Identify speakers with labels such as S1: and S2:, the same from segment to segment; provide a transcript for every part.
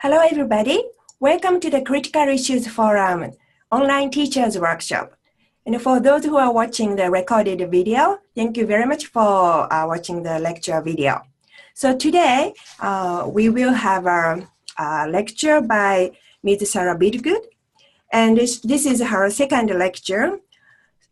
S1: Hello, everybody. Welcome to the Critical Issues Forum online teachers workshop. And for those who are watching the recorded video, thank you very much for watching the lecture video. So today, we will have a lecture by Ms. Sarah Bidgood. And this is her second lecture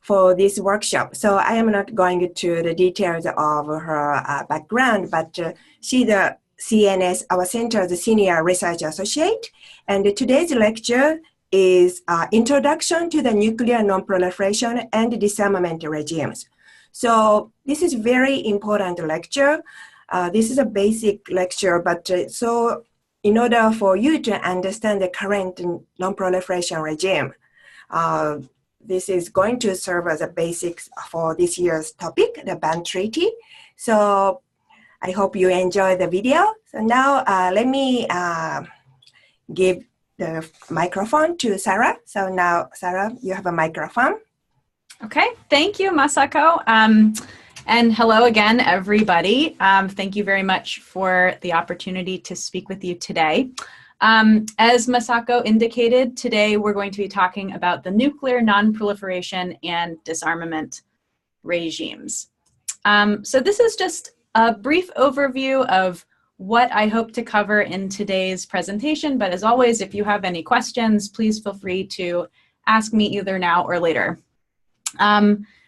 S1: for this workshop. So I am not going to the details of her background, but she's the CNS, our center's senior research associate. And today's lecture is Introduction to the Nuclear Nonproliferation and Disarmament Regimes. So this is very important lecture. This is a basic lecture, but so in order for you to understand the current nonproliferation regime, this is going to serve as a basics for this year's topic, the BAN Treaty. So I hope you enjoy the video. So now let me give the microphone to Sarah. So now, Sarah, you have a microphone.
S2: Okay, thank you, Masako. And hello again, everybody. Thank you very much for the opportunity to speak with you today. As Masako indicated, today we're going to be talking about the nuclear nonproliferation and disarmament regimes. So this is just a brief overview of what I hope to cover in today's presentation, but as always, if you have any questions, please feel free to ask me either now or later.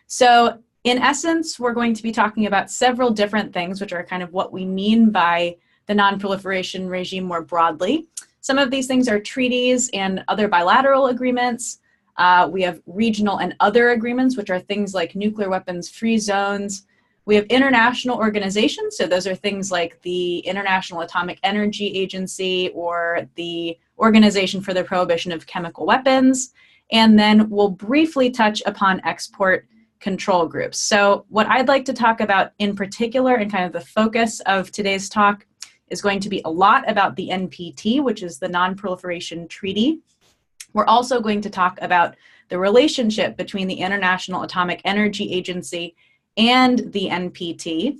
S2: So in essence, we're going to be talking about several different things, which are kind of what we mean by the nonproliferation regime more broadly. Some of these things are treaties and other bilateral agreements. We have regional and other agreements, which are things like nuclear weapons free zones. We have international organizations, so those are things like the International Atomic Energy Agency or the Organization for the Prohibition of Chemical Weapons. And then we'll briefly touch upon export control groups. So what I'd like to talk about in particular, and kind of the focus of today's talk, is going to be a lot about the NPT, which is the Nonproliferation Treaty. We're also going to talk about the relationship between the International Atomic Energy Agency and the NPT.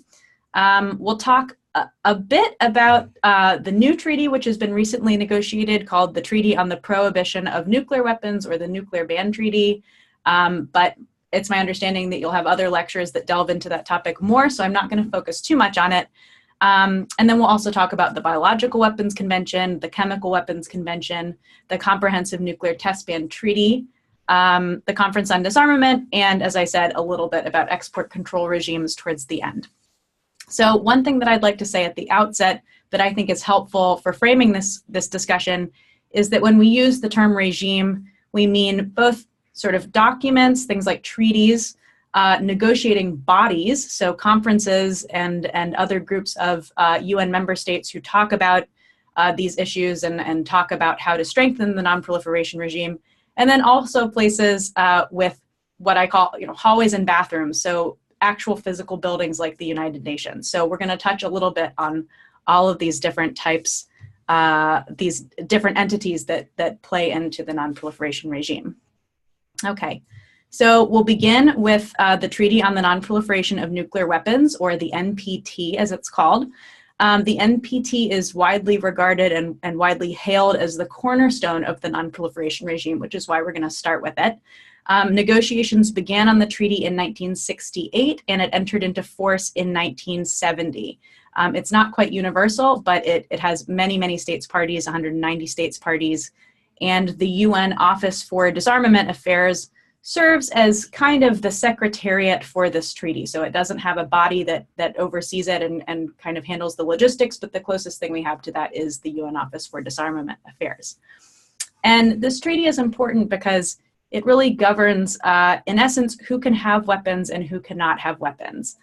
S2: We'll talk a bit about the new treaty, which has been recently negotiated, called the Treaty on the Prohibition of Nuclear Weapons, or the Nuclear Ban Treaty. But it's my understanding that you'll have other lectures that delve into that topic more, so I'm not going to focus too much on it. And then we'll also talk about the Biological Weapons Convention, the Chemical Weapons Convention, the Comprehensive Nuclear Test Ban Treaty, the Conference on Disarmament, and as I said, a little bit about export control regimes towards the end. So one thing that I'd like to say at the outset that I think is helpful for framing this discussion is that when we use the term regime, we mean both sort of documents, things like treaties, negotiating bodies, so conferences and other groups of UN member states who talk about these issues and talk about how to strengthen the nonproliferation regime, and then also places with what I call, hallways and bathrooms, so actual physical buildings like the United Nations. So we're going to touch a little bit on all of these different types, these different entities that play into the nonproliferation regime. Okay. So we'll begin with the Treaty on the Nonproliferation of Nuclear Weapons, or the NPT as it's called. The NPT is widely regarded and widely hailed as the cornerstone of the nonproliferation regime, which is why we're going to start with it. Negotiations began on the treaty in 1968, and it entered into force in 1970. It's not quite universal, but it has many, many states parties, 190 states parties, and the UN Office for Disarmament Affairs serves as kind of the secretariat for this treaty. So it doesn't have a body that oversees it and kind of handles the logistics, but the closest thing we have to that is the UN Office for Disarmament Affairs. And this treaty is important because it really governs, in essence, who can have weapons and who cannot have weapons.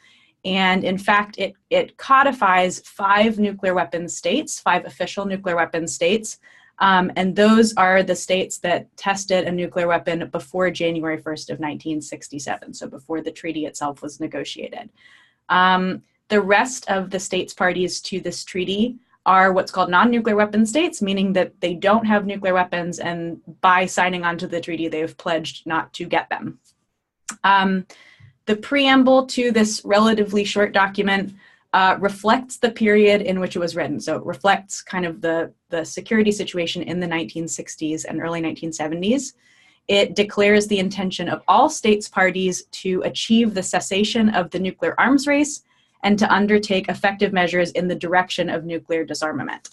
S2: And in fact, it codifies 5 nuclear weapons states, 5 official nuclear weapons states, and those are the states that tested a nuclear weapon before January 1st of 1967, so before the treaty itself was negotiated. The rest of the states parties to this treaty are what's called non-nuclear weapon states, meaning that they don't have nuclear weapons, and by signing onto the treaty, they've pledged not to get them. The preamble to this relatively short document reflects the period in which it was written. So it reflects kind of the security situation in the 1960s and early 1970s. It declares the intention of all states parties to achieve the cessation of the nuclear arms race and to undertake effective measures in the direction of nuclear disarmament.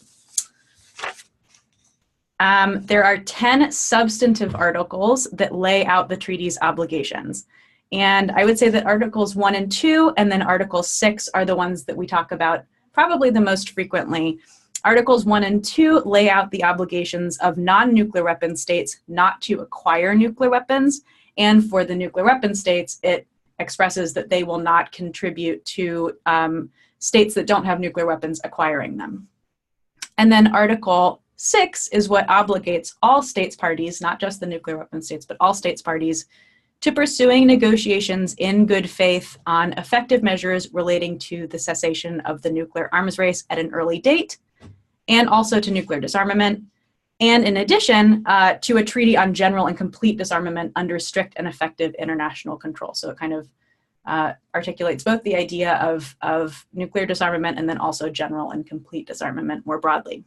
S2: There are 10 substantive articles that lay out the treaty's obligations. And I would say that Articles 1 and 2, and then Article 6 are the ones that we talk about probably the most frequently. Articles 1 and 2 lay out the obligations of non-nuclear weapon states not to acquire nuclear weapons. And for the nuclear weapon states, it expresses that they will not contribute to states that don't have nuclear weapons acquiring them. And then Article 6 is what obligates all states parties, not just the nuclear weapon states, but all states parties, to pursuing negotiations in good faith on effective measures relating to the cessation of the nuclear arms race at an early date, and also to nuclear disarmament, and in addition, to a treaty on general and complete disarmament under strict and effective international control. So it kind of articulates both the idea of nuclear disarmament and then also general and complete disarmament more broadly.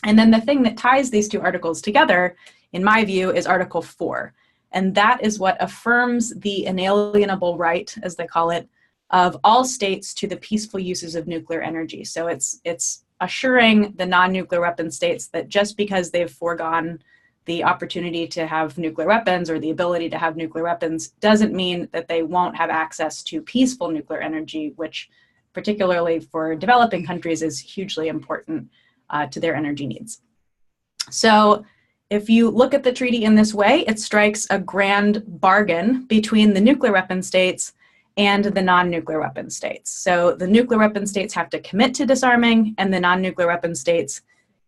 S2: And then the thing that ties these two articles together, in my view, is Article 4. And that is what affirms the inalienable right, as they call it, of all states to the peaceful uses of nuclear energy. So it's assuring the non-nuclear weapon states that just because they've foregone the opportunity to have nuclear weapons or the ability to have nuclear weapons doesn't mean that they won't have access to peaceful nuclear energy, which particularly for developing countries is hugely important to their energy needs. So if you look at the treaty in this way, it strikes a grand bargain between the nuclear weapon states and the non-nuclear weapon states. So the nuclear weapon states have to commit to disarming, and the non-nuclear weapon states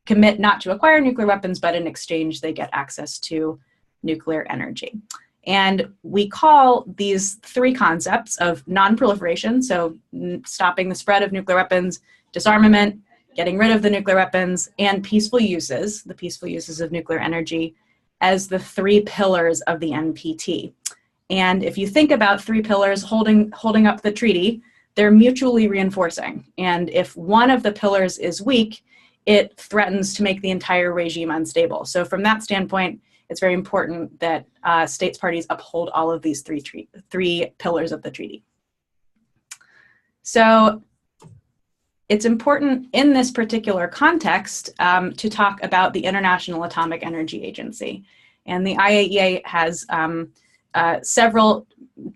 S2: commit not to acquire nuclear weapons, but in exchange they get access to nuclear energy. And we call these three concepts of non-proliferation, so stopping the spread of nuclear weapons, disarmament, getting rid of the nuclear weapons, and peaceful uses, the peaceful uses of nuclear energy, as the three pillars of the NPT. And if you think about three pillars holding up the treaty, they're mutually reinforcing. And if one of the pillars is weak, it threatens to make the entire regime unstable. So from that standpoint, it's very important that states parties uphold all of these three pillars of the treaty. So it's important in this particular context to talk about the International Atomic Energy Agency. And the IAEA has several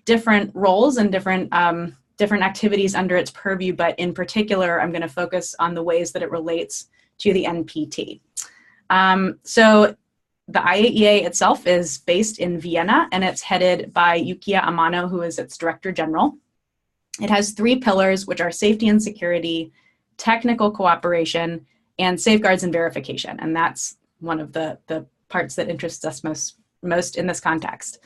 S2: different roles and different activities under its purview, but in particular, I'm going to focus on the ways that it relates to the NPT. So the IAEA itself is based in Vienna, and it's headed by Yukiya Amano, who is its Director General. It has three pillars, which are safety and security, technical cooperation, and safeguards and verification. And that's one of the parts that interests us most in this context.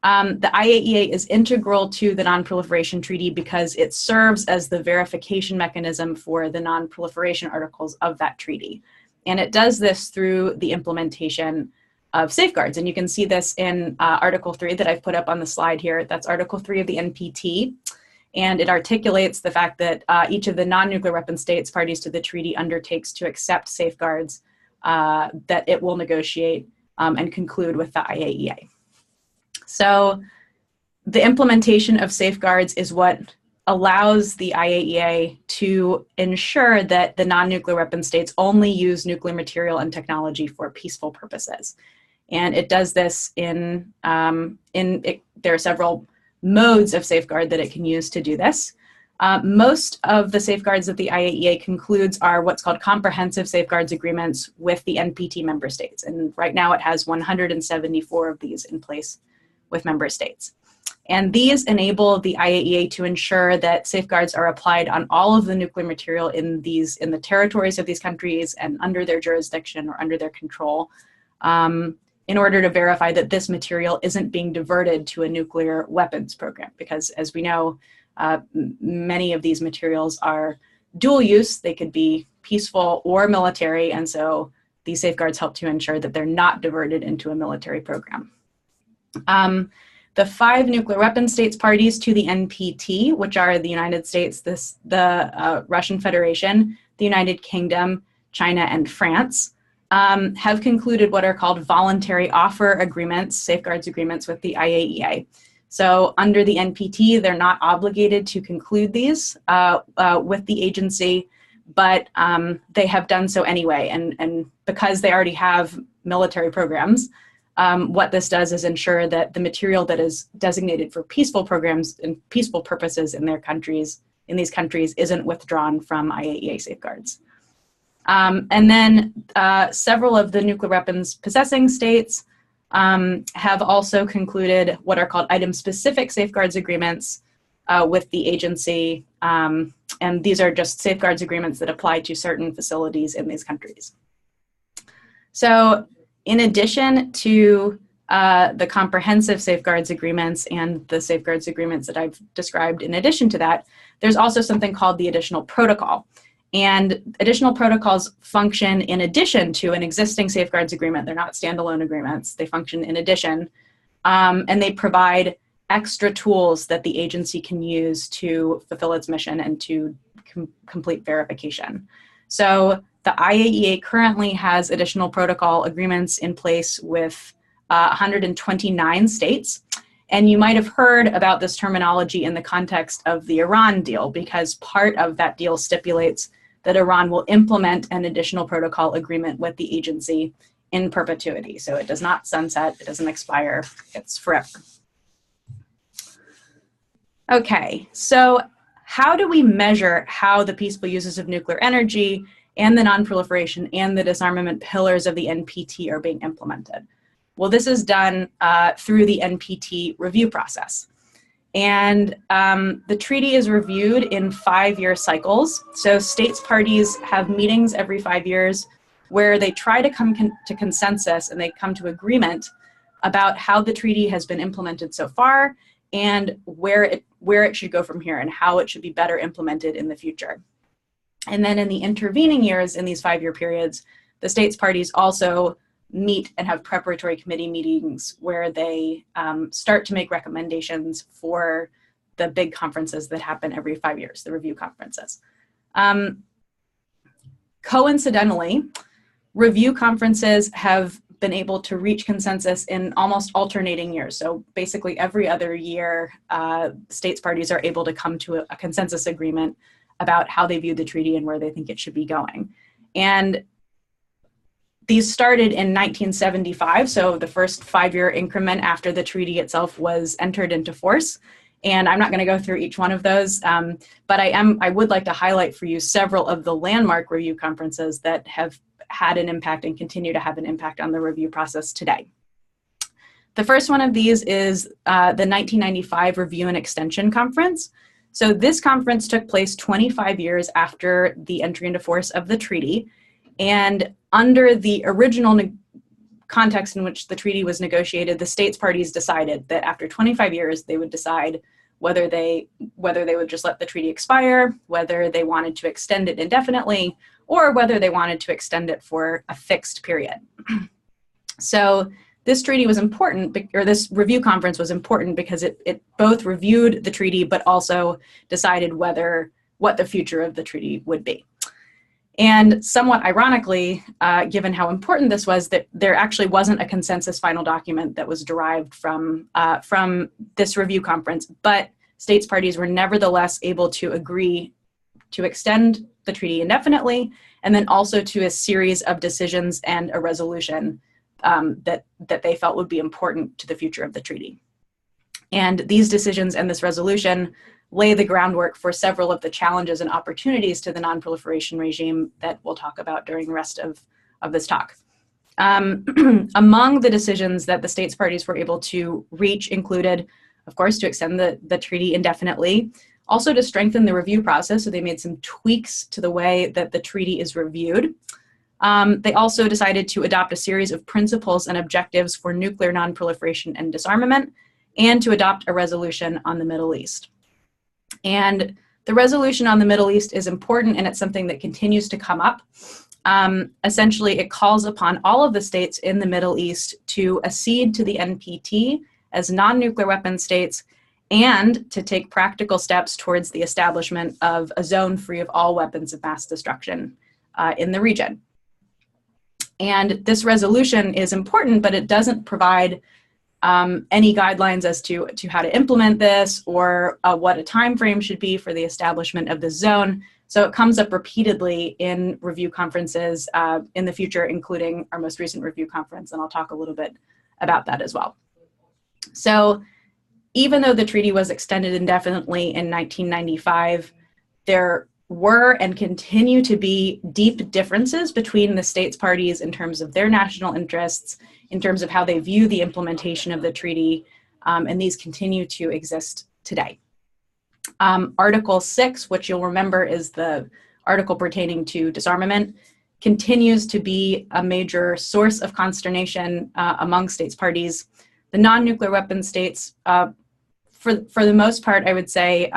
S2: The IAEA is integral to the Nonproliferation Treaty because it serves as the verification mechanism for the non-proliferation articles of that treaty. And it does this through the implementation of safeguards. And you can see this in Article 3 that I've put up on the slide here. That's Article 3 of the NPT. And it articulates the fact that each of the non-nuclear weapon states parties to the treaty undertakes to accept safeguards that it will negotiate and conclude with the IAEA. So the implementation of safeguards is what allows the IAEA to ensure that the non-nuclear weapon states only use nuclear material and technology for peaceful purposes. And it does this there are several modes of safeguard that it can use to do this. Most of the safeguards that the IAEA concludes are what's called comprehensive safeguards agreements with the NPT member states. And right now it has 174 of these in place with member states. And these enable the IAEA to ensure that safeguards are applied on all of the nuclear material in the territories of these countries and under their jurisdiction or under their control, in order to verify that this material isn't being diverted to a nuclear weapons program. Because as we know, many of these materials are dual use. They could be peaceful or military. And so these safeguards help to ensure that they're not diverted into a military program. the 5 nuclear weapon states parties to the NPT, which are the United States, the Russian Federation, the United Kingdom, China, and France, have concluded what are called voluntary offer agreements, safeguards agreements with the IAEA. So under the NPT, they're not obligated to conclude these with the agency, but they have done so anyway. And because they already have military programs, what this does is ensure that the material that is designated for peaceful programs and peaceful purposes in these countries isn't withdrawn from IAEA safeguards. And then several of the nuclear weapons possessing states have also concluded what are called item-specific safeguards agreements with the agency. And these are just safeguards agreements that apply to certain facilities in these countries. So in addition to the comprehensive safeguards agreements and the safeguards agreements that I've described in addition to that, there's also something called the additional protocol. And additional protocols function in addition to an existing safeguards agreement. They're not standalone agreements. They function in addition. And they provide extra tools that the agency can use to fulfill its mission and to complete verification. So the IAEA currently has additional protocol agreements in place with 129 states. And you might have heard about this terminology in the context of the Iran deal, because part of that deal stipulates that Iran will implement an additional protocol agreement with the agency in perpetuity. So it does not sunset, it doesn't expire, it's forever. Okay, so how do we measure how the peaceful uses of nuclear energy and the nonproliferation and the disarmament pillars of the NPT are being implemented? Well, this is done through the NPT review process. And the treaty is reviewed in 5-year cycles. So states parties have meetings every 5 years where they try to come to consensus and they come to agreement about how the treaty has been implemented so far and where it should go from here and how it should be better implemented in the future. And then in the intervening years in these 5-year periods, the states parties also meet and have preparatory committee meetings where they start to make recommendations for the big conferences that happen every 5 years, the review conferences. Coincidentally, review conferences have been able to reach consensus in almost alternating years. So basically every other year, states parties are able to come to a consensus agreement about how they view the treaty and where they think it should be going. And these started in 1975, so the first 5-year increment after the treaty itself was entered into force. And I'm not going to go through each one of those, but I would like to highlight for you several of the landmark review conferences that have had an impact and continue to have an impact on the review process today. The first one of these is the 1995 Review and Extension Conference. So this conference took place 25 years after the entry into force of the treaty. And under the original context in which the treaty was negotiated, the states parties decided that after 25 years, they would decide whether they would just let the treaty expire, whether they wanted to extend it indefinitely, or whether they wanted to extend it for a fixed period. So this treaty was important, or this review conference was important because it both reviewed the treaty, but also decided what the future of the treaty would be. And somewhat ironically, given how important this was, that there actually wasn't a consensus final document that was derived from this review conference, but states parties were nevertheless able to agree to extend the treaty indefinitely, and then also to a series of decisions and a resolution that they felt would be important to the future of the treaty. And these decisions and this resolution lay the groundwork for several of the challenges and opportunities to the nonproliferation regime that we'll talk about during the rest of this talk. Among the decisions that the states parties were able to reach included, of course, to extend the treaty indefinitely, also to strengthen the review process, so they made some tweaks to the way that the treaty is reviewed. They also decided to adopt a series of principles and objectives for nuclear nonproliferation and disarmament, and to adopt a resolution on the Middle East. And the resolution on the Middle East is important, and it's something that continues to come up. Essentially, it calls upon all of the states in the Middle East to accede to the NPT as non-nuclear weapon states and to take practical steps towards the establishment of a zone free of all weapons of mass destruction in the region. And this resolution is important, but it doesn't provide any guidelines as to how to implement this or what a time frame should be for the establishment of the zone. So it comes up repeatedly in review conferences in the future, including our most recent review conference, and I'll talk a little bit about that as well. So even though the treaty was extended indefinitely in 1995, there were and continue to be deep differences between the states parties in terms of their national interests, in terms of how they view the implementation of the treaty, and these continue to exist today. Article 6, which you'll remember is the article pertaining to disarmament, continues to be a major source of consternation among states parties. The non-nuclear weapon states, for the most part, I would say,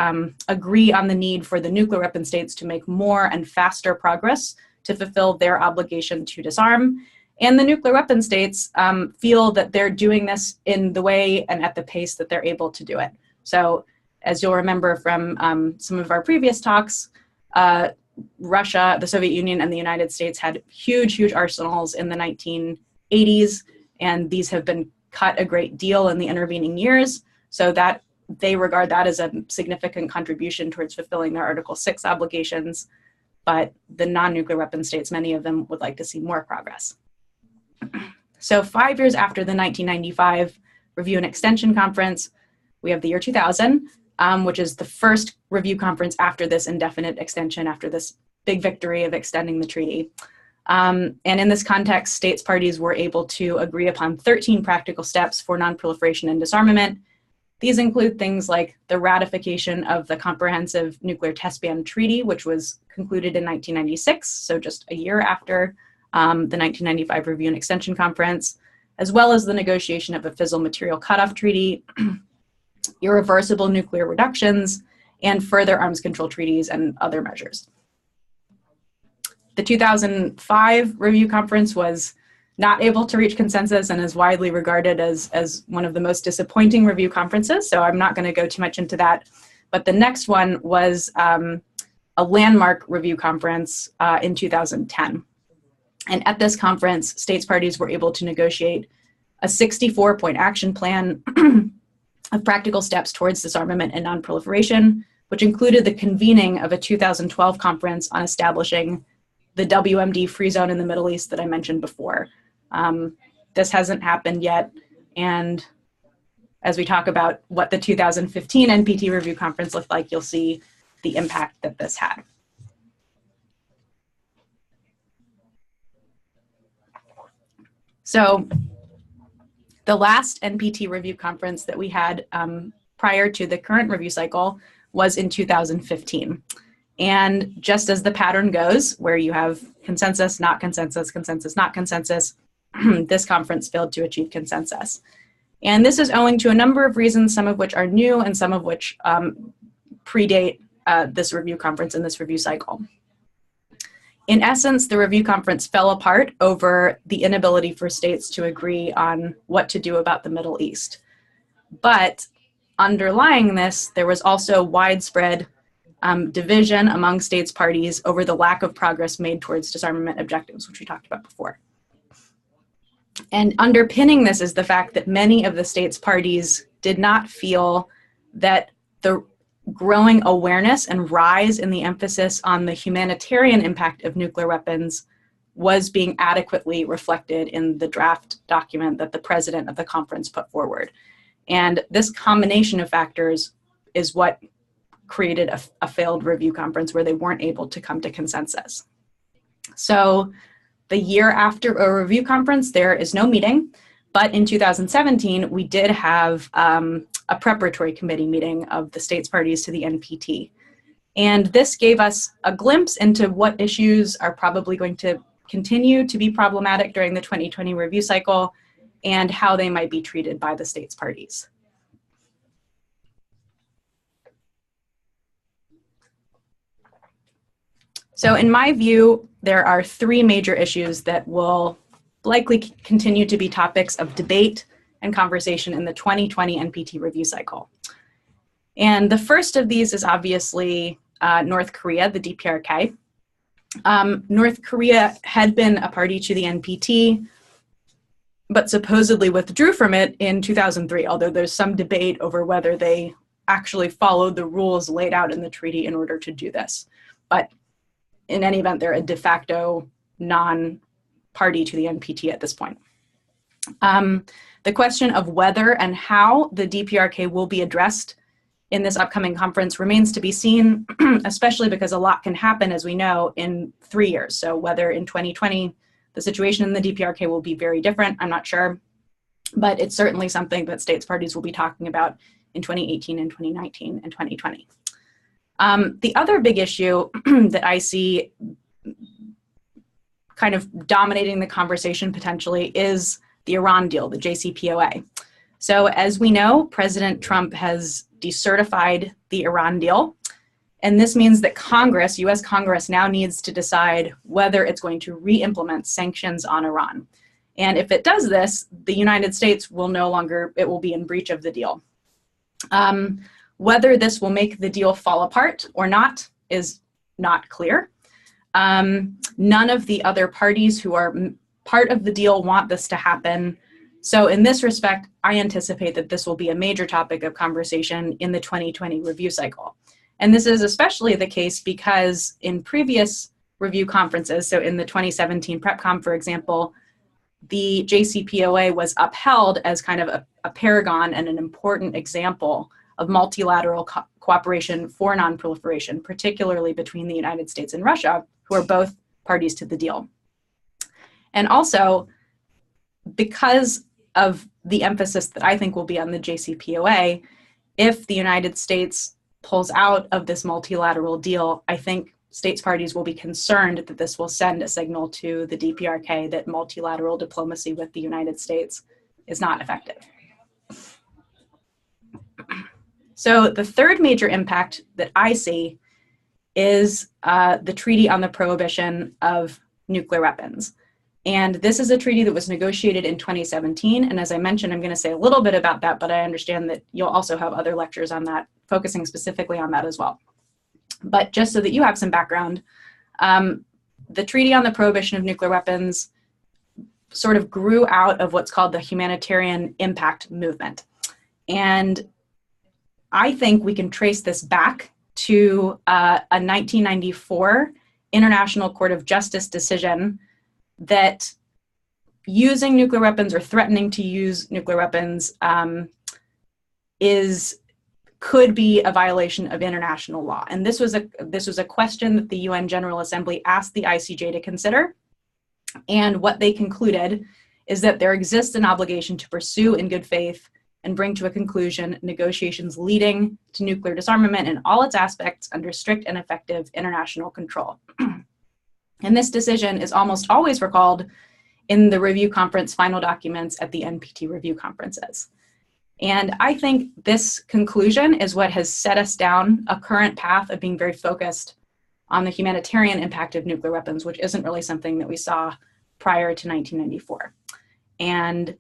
S2: agree on the need for the nuclear weapon states to make more and faster progress to fulfill their obligation to disarm. And the nuclear weapon states feel that they're doing this in the way and at the pace that they're able to do it. So as you'll remember from some of our previous talks, Russia, the Soviet Union, and the United States had huge, huge arsenals in the 1980s, and these have been cut a great deal in the intervening years, so that they regard that as a significant contribution towards fulfilling their Article 6 obligations, but the non-nuclear weapon states, many of them would like to see more progress. So 5 years after the 1995 Review and Extension Conference, we have the year 2000, which is the first review conference after this indefinite extension, after this big victory of extending the treaty. And in this context, states parties were able to agree upon 13 practical steps for nonproliferation and disarmament. These include things like the ratification of the Comprehensive Nuclear Test Ban Treaty, which was concluded in 1996, so just a year after the 1995 Review and Extension Conference, as well as the negotiation of a fissile material cutoff treaty, irreversible nuclear reductions, and further arms control treaties and other measures. The 2005 Review Conference was not able to reach consensus and is widely regarded as one of the most disappointing review conferences, so I'm not going to go too much into that. But the next one was a landmark review conference in 2010. And at this conference, states parties were able to negotiate a 64-point action plan of practical steps towards disarmament and nonproliferation, which included the convening of a 2012 conference on establishing the WMD free zone in the Middle East that I mentioned before. This hasn't happened yet, and as we talk about what the 2015 NPT Review Conference looked like, you'll see the impact that this had. So the last NPT Review Conference that we had prior to the current review cycle was in 2015. And just as the pattern goes, where you have consensus, not consensus, consensus, not consensus, this conference failed to achieve consensus. And this is owing to a number of reasons, some of which are new and some of which predate this review conference and this review cycle. In essence, the review conference fell apart over the inability for states to agree on what to do about the Middle East. But underlying this, there was also widespread division among states parties over the lack of progress made towards disarmament objectives, which we talked about before. And underpinning this is the fact that many of the states parties did not feel that the growing awareness and rise in the emphasis on the humanitarian impact of nuclear weapons was being adequately reflected in the draft document that the president of the conference put forward. And this combination of factors is what created a failed review conference where they weren't able to come to consensus. So the year after a review conference, there is no meeting, but in 2017, we did have a preparatory committee meeting of the states parties to the NPT. And this gave us a glimpse into what issues are probably going to continue to be problematic during the 2020 review cycle and how they might be treated by the states parties. So in my view, there are three major issues that will likely continue to be topics of debate and conversation in the 2020 NPT review cycle. And the first of these is obviously North Korea, the DPRK. North Korea had been a party to the NPT, but supposedly withdrew from it in 2003, although there's some debate over whether they actually followed the rules laid out in the treaty in order to do this. But in any event, they're a de facto non-party to the NPT at this point. The question of whether and how the DPRK will be addressed in this upcoming conference remains to be seen, especially because a lot can happen, as we know, in 3 years. So whether in 2020, the situation in the DPRK will be very different, I'm not sure, but it's certainly something that states parties will be talking about in 2018 and 2019 and 2020. The other big issue that I see kind of dominating the conversation potentially is the Iran deal, the JCPOA. So as we know, President Trump has decertified the Iran deal. And this means that Congress, US Congress, now needs to decide whether it's going to re-implement sanctions on Iran. And if it does this, the United States will no longer, it will be in breach of the deal. Whether this will make the deal fall apart or not is not clear. None of the other parties who are part of the deal want this to happen. So in this respect, I anticipate that this will be a major topic of conversation in the 2020 review cycle. And this is especially the case because in previous review conferences, so in the 2017 PrepCom, for example, the JCPOA was upheld as kind of a paragon and an important example of multilateral cooperation for nonproliferation, particularly between the United States and Russia, who are both parties to the deal. And also, because of the emphasis that I think will be on the JCPOA, if the United States pulls out of this multilateral deal, I think states parties will be concerned that this will send a signal to the DPRK that multilateral diplomacy with the United States is not effective. So the third major impact that I see is the Treaty on the Prohibition of Nuclear Weapons. And this is a treaty that was negotiated in 2017. And as I mentioned, I'm going to say a little bit about that, but I understand that you'll also have other lectures on that, focusing specifically on that as well. But just so that you have some background, the Treaty on the Prohibition of Nuclear Weapons sort of grew out of what's called the Humanitarian Impact movement. And I think we can trace this back to a 1994 International Court of Justice decision that using nuclear weapons or threatening to use nuclear weapons could be a violation of international law. And this was a question that the UN General Assembly asked the ICJ to consider. And what they concluded is that there exists an obligation to pursue in good faith and bring to a conclusion negotiations leading to nuclear disarmament in all its aspects under strict and effective international control. And this decision is almost always recalled in the review conference final documents at the NPT review conferences. And I think this conclusion is what has set us down a current path of being very focused on the humanitarian impact of nuclear weapons, which isn't really something that we saw prior to 1994. And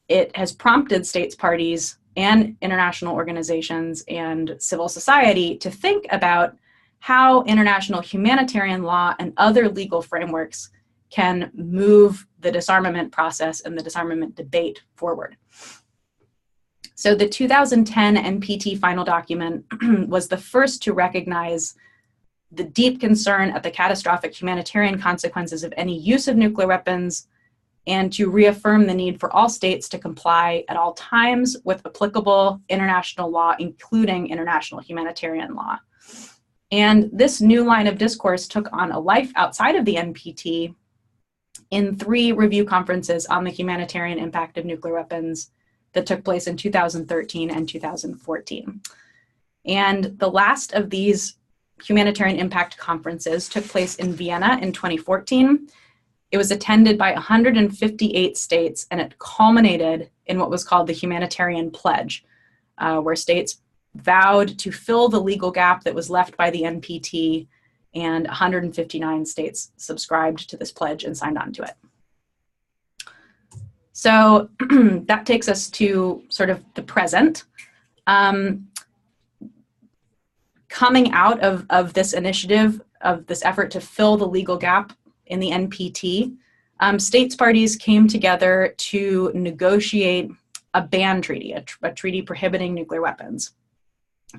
S2: it has prompted states parties and international organizations and civil society to think about how international humanitarian law and other legal frameworks can move the disarmament process and the disarmament debate forward. So the 2010 NPT final document was the first to recognize the deep concern at the catastrophic humanitarian consequences of any use of nuclear weapons and to reaffirm the need for all states to comply at all times with applicable international law, including international humanitarian law. And this new line of discourse took on a life outside of the NPT in 3 review conferences on the humanitarian impact of nuclear weapons that took place in 2013 and 2014. And the last of these humanitarian impact conferences took place in Vienna in 2014. It was attended by 158 states, and it culminated in what was called the Humanitarian Pledge, where states vowed to fill the legal gap that was left by the NPT, and 159 states subscribed to this pledge and signed on to it. So that takes us to sort of the present. Coming out of this initiative, of this effort to fill the legal gap in the NPT, states parties came together to negotiate a ban treaty, a treaty prohibiting nuclear weapons.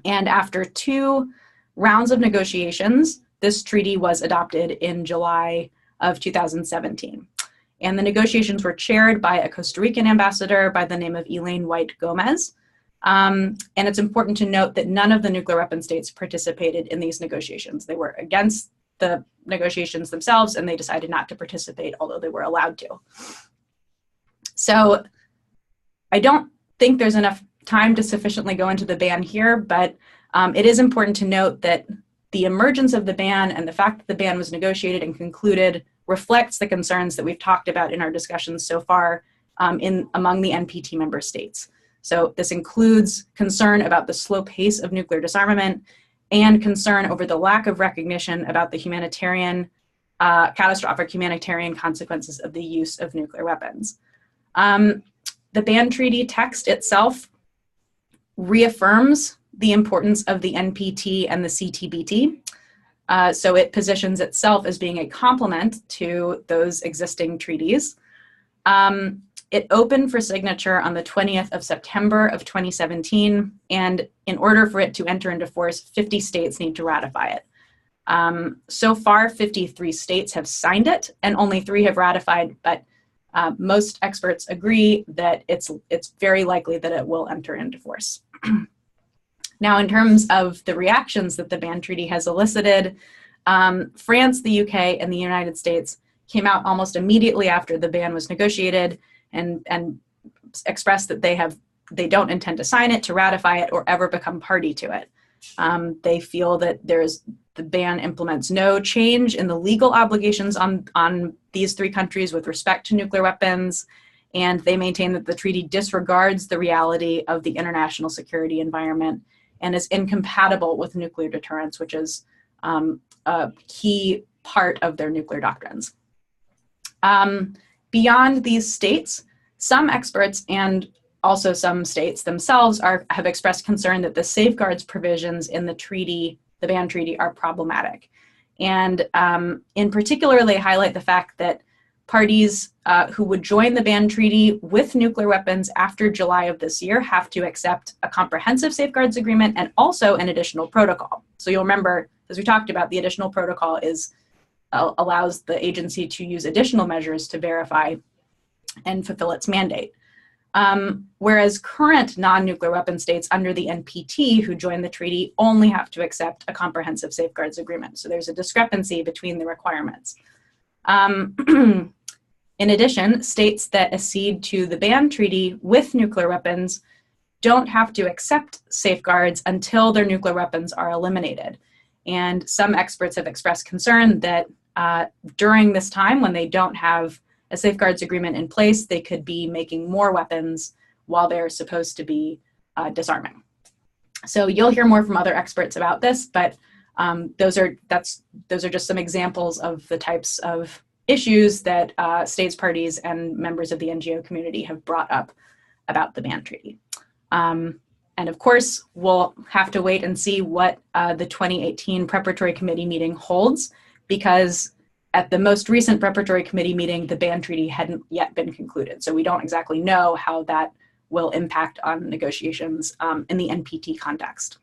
S2: And after 2 rounds of negotiations, this treaty was adopted in July of 2017. And the negotiations were chaired by a Costa Rican ambassador by the name of Elaine White Gomez. And it's important to note that none of the nuclear weapon states participated in these negotiations. They were against the negotiations themselves, and they decided not to participate, although they were allowed to. So I don't think there's enough time to sufficiently go into the ban here, but it is important to note that the emergence of the ban and the fact that the ban was negotiated and concluded reflects the concerns that we've talked about in our discussions so far among the NPT member states. So this includes concern about the slow pace of nuclear disarmament and concern over the lack of recognition about the catastrophic humanitarian consequences of the use of nuclear weapons. The ban treaty text itself reaffirms the importance of the NPT and the CTBT. So it positions itself as being a complement to those existing treaties. It opened for signature on the 20th of September of 2017, and in order for it to enter into force, 50 states need to ratify it. So far, 53 states have signed it, and only 3 have ratified, but most experts agree that it's very likely that it will enter into force. Now, in terms of the reactions that the ban treaty has elicited, France, the UK, and the United States came out almost immediately after the ban was negotiated and expressed that they don't intend to sign it, to ratify it, or ever become party to it. They feel that the ban implements no change in the legal obligations on these 3 countries with respect to nuclear weapons, and they maintain that the treaty disregards the reality of the international security environment and is incompatible with nuclear deterrence, which is a key part of their nuclear doctrines. Beyond these states, some experts and also some states themselves have expressed concern that the safeguards provisions in the ban treaty, are problematic. And in particular, they highlight the fact that parties who would join the ban treaty with nuclear weapons after July of this year have to accept a comprehensive safeguards agreement and also an additional protocol. So you'll remember, as we talked about, the additional protocol allows the agency to use additional measures to verify and fulfill its mandate. Whereas current non-nuclear weapon states under the NPT who join the treaty only have to accept a comprehensive safeguards agreement. So there's a discrepancy between the requirements. In addition, states that accede to the ban treaty with nuclear weapons don't have to accept safeguards until their nuclear weapons are eliminated. And some experts have expressed concern that during this time, when they don't have a safeguards agreement in place, they could be making more weapons while they're supposed to be disarming. So you'll hear more from other experts about this, but those are just some examples of the types of issues that states parties and members of the NGO community have brought up about the ban treaty. And of course, we'll have to wait and see what the 2018 preparatory committee meeting holds, because at the most recent preparatory committee meeting, the ban treaty hadn't yet been concluded. So we don't exactly know how that will impact on negotiations in the NPT context.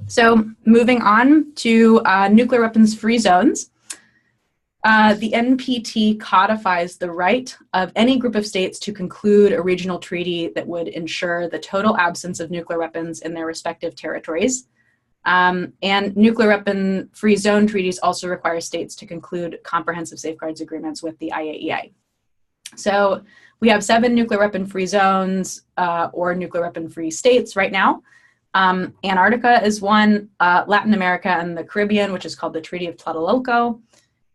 S2: So moving on to nuclear weapons free zones. The NPT codifies the right of any group of states to conclude a regional treaty that would ensure the total absence of nuclear weapons in their respective territories. And nuclear weapon free zone treaties also require states to conclude comprehensive safeguards agreements with the IAEA. So we have 7 nuclear weapon free zones or nuclear weapon free states right now. Antarctica is one, Latin America and the Caribbean, which is called the Treaty of Tlatelolco,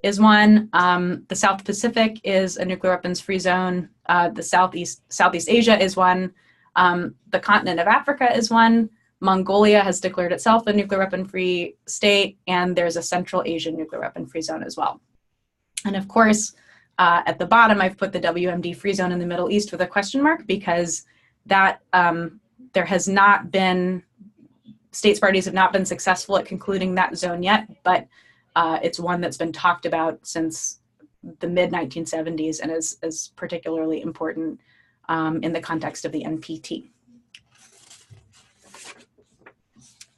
S2: is one. The South Pacific is a nuclear weapons free zone. The Southeast Asia is one. The continent of Africa is one. Mongolia has declared itself a nuclear weapon free state, and there's a Central Asian nuclear weapon free zone as well. And of course, at the bottom, I've put the WMD free zone in the Middle East with a question mark, because that there has not been, states parties have not been successful at concluding that zone yet, but it's one that's been talked about since the mid-1970s and is particularly important in the context of the NPT.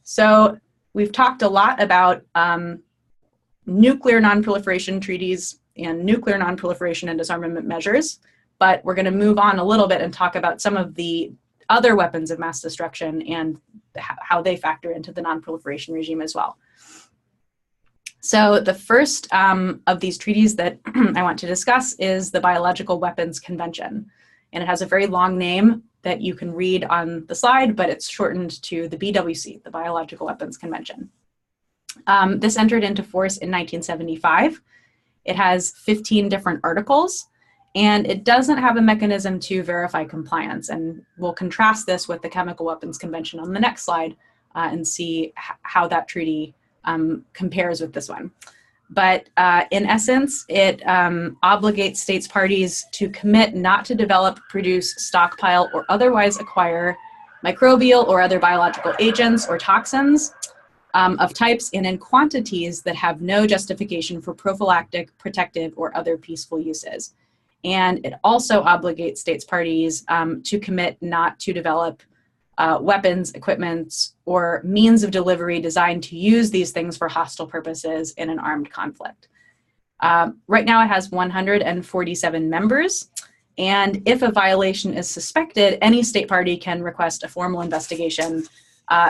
S2: So we've talked a lot about nuclear nonproliferation treaties and nuclear nonproliferation and disarmament measures, but we're going to move on a little bit and talk about some of the other weapons of mass destruction and how they factor into the nonproliferation regime as well. So the first of these treaties that I want to discuss is the Biological Weapons Convention. And it has a very long name that you can read on the slide, but it's shortened to the BWC, the Biological Weapons Convention. This entered into force in 1975. It has 15 different articles, and it doesn't have a mechanism to verify compliance. And we'll contrast this with the Chemical Weapons Convention on the next slide and see how that treaty compares with this one. But in essence, it obligates states parties to commit not to develop, produce, stockpile, or otherwise acquire microbial or other biological agents or toxins of types and in quantities that have no justification for prophylactic, protective, or other peaceful uses. And it also obligates states parties to commit not to develop weapons, equipment, or means of delivery designed to use these things for hostile purposes in an armed conflict. Right now it has 147 members, and if a violation is suspected, any state party can request a formal investigation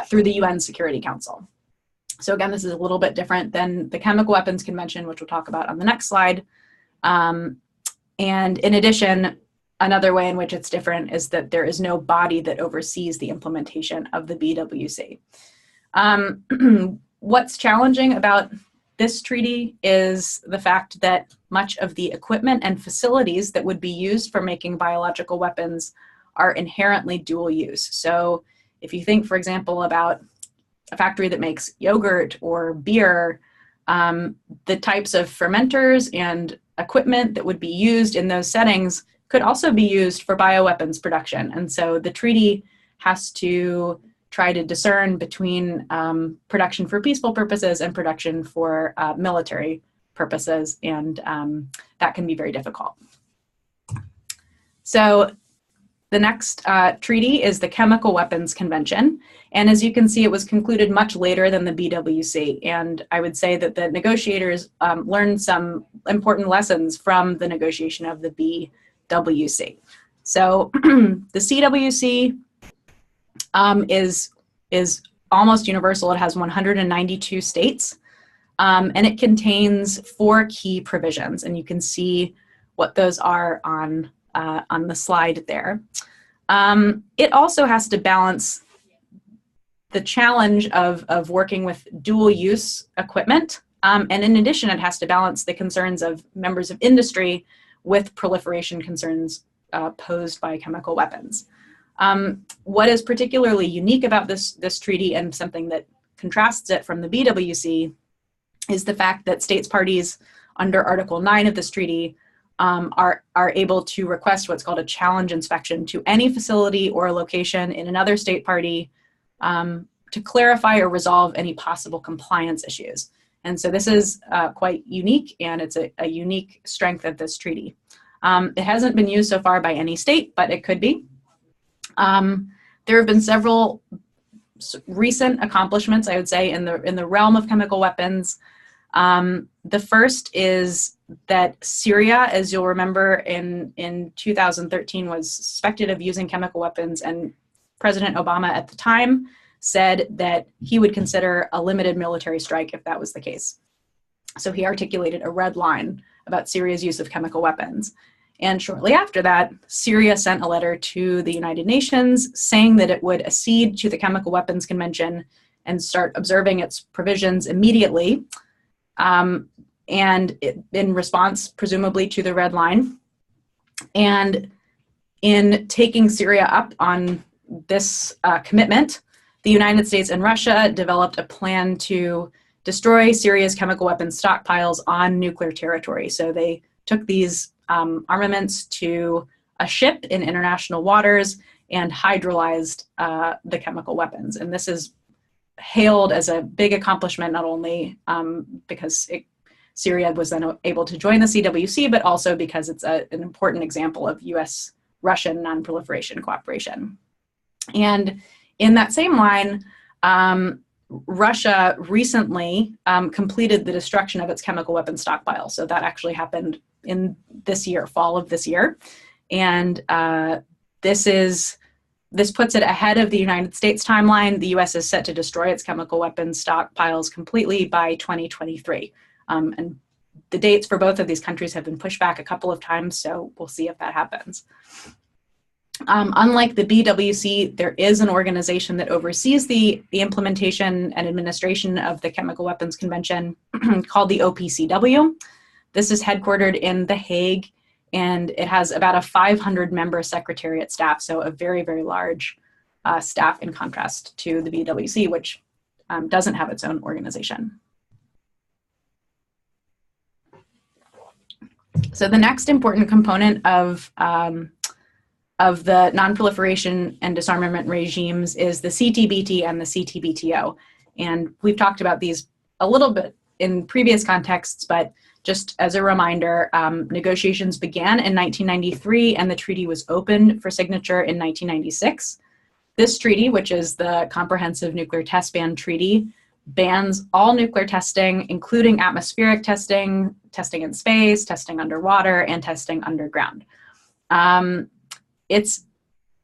S2: through the UN Security Council. So again, this is a little bit different than the Chemical Weapons Convention, which we'll talk about on the next slide. And in addition, another way in which it's different is that there is no body that oversees the implementation of the BWC. What's challenging about this treaty is the fact that much of the equipment and facilities that would be used for making biological weapons are inherently dual use. So if you think, for example, about a factory that makes yogurt or beer, the types of fermenters and equipment that would be used in those settings could also be used for bioweapons production. And so the treaty has to try to discern between production for peaceful purposes and production for military purposes, and that can be very difficult. So the next treaty is the Chemical Weapons Convention. And as you can see, it was concluded much later than the BWC. And I would say that the negotiators learned some important lessons from the negotiation of the BWC. So the CWC is almost universal. It has 192 states, and it contains 4 key provisions. And you can see what those are on the slide there. It also has to balance the challenge of working with dual use equipment. And in addition, it has to balance the concerns of members of industry with proliferation concerns posed by chemical weapons. What is particularly unique about this treaty, and something that contrasts it from the BWC, is the fact that states parties under Article 9 of this treaty are able to request what's called a challenge inspection to any facility or location in another state party to clarify or resolve any possible compliance issues. And so this is quite unique, and it's a unique strength of this treaty. It hasn't been used so far by any state, but it could be. There have been several recent accomplishments, I would say, in the realm of chemical weapons. The first is that Syria, as you'll remember, in 2013 was suspected of using chemical weapons, and President Obama at the time said that he would consider a limited military strike if that was the case. So he articulated a red line about Syria's use of chemical weapons. And shortly after that, Syria sent a letter to the United Nations saying that it would accede to the Chemical Weapons Convention and start observing its provisions immediately. And in response, presumably, to the red line. And in taking Syria up on this commitment, the United States and Russia developed a plan to destroy Syria's chemical weapons stockpiles on nuclear territory. So they took these armaments to a ship in international waters and hydrolyzed the chemical weapons. And this is hailed as a big accomplishment, not only because Syria was then able to join the CWC, but also because it's an important example of US-Russian non-proliferation cooperation. And in that same line, Russia recently completed the destruction of its chemical weapons stockpile. So that actually happened in this year, fall of this year. And this puts it ahead of the United States timeline. The US is set to destroy its chemical weapons stockpiles completely by 2023. And the dates for both of these countries have been pushed back a couple of times, so we'll see if that happens. Unlike the BWC, there is an organization that oversees the implementation and administration of the Chemical Weapons Convention called the OPCW. This is headquartered in The Hague, and it has about a 500-member secretariat staff, so a very, very large staff in contrast to the BWC, which doesn't have its own organization. So the next important component of the Nonproliferation and Disarmament regimes is the CTBT and the CTBTO. And we've talked about these a little bit in previous contexts, but just as a reminder, negotiations began in 1993 and the treaty was opened for signature in 1996. This treaty, which is the Comprehensive Nuclear Test Ban Treaty, bans all nuclear testing, including atmospheric testing, testing in space, testing underwater, and testing underground. It's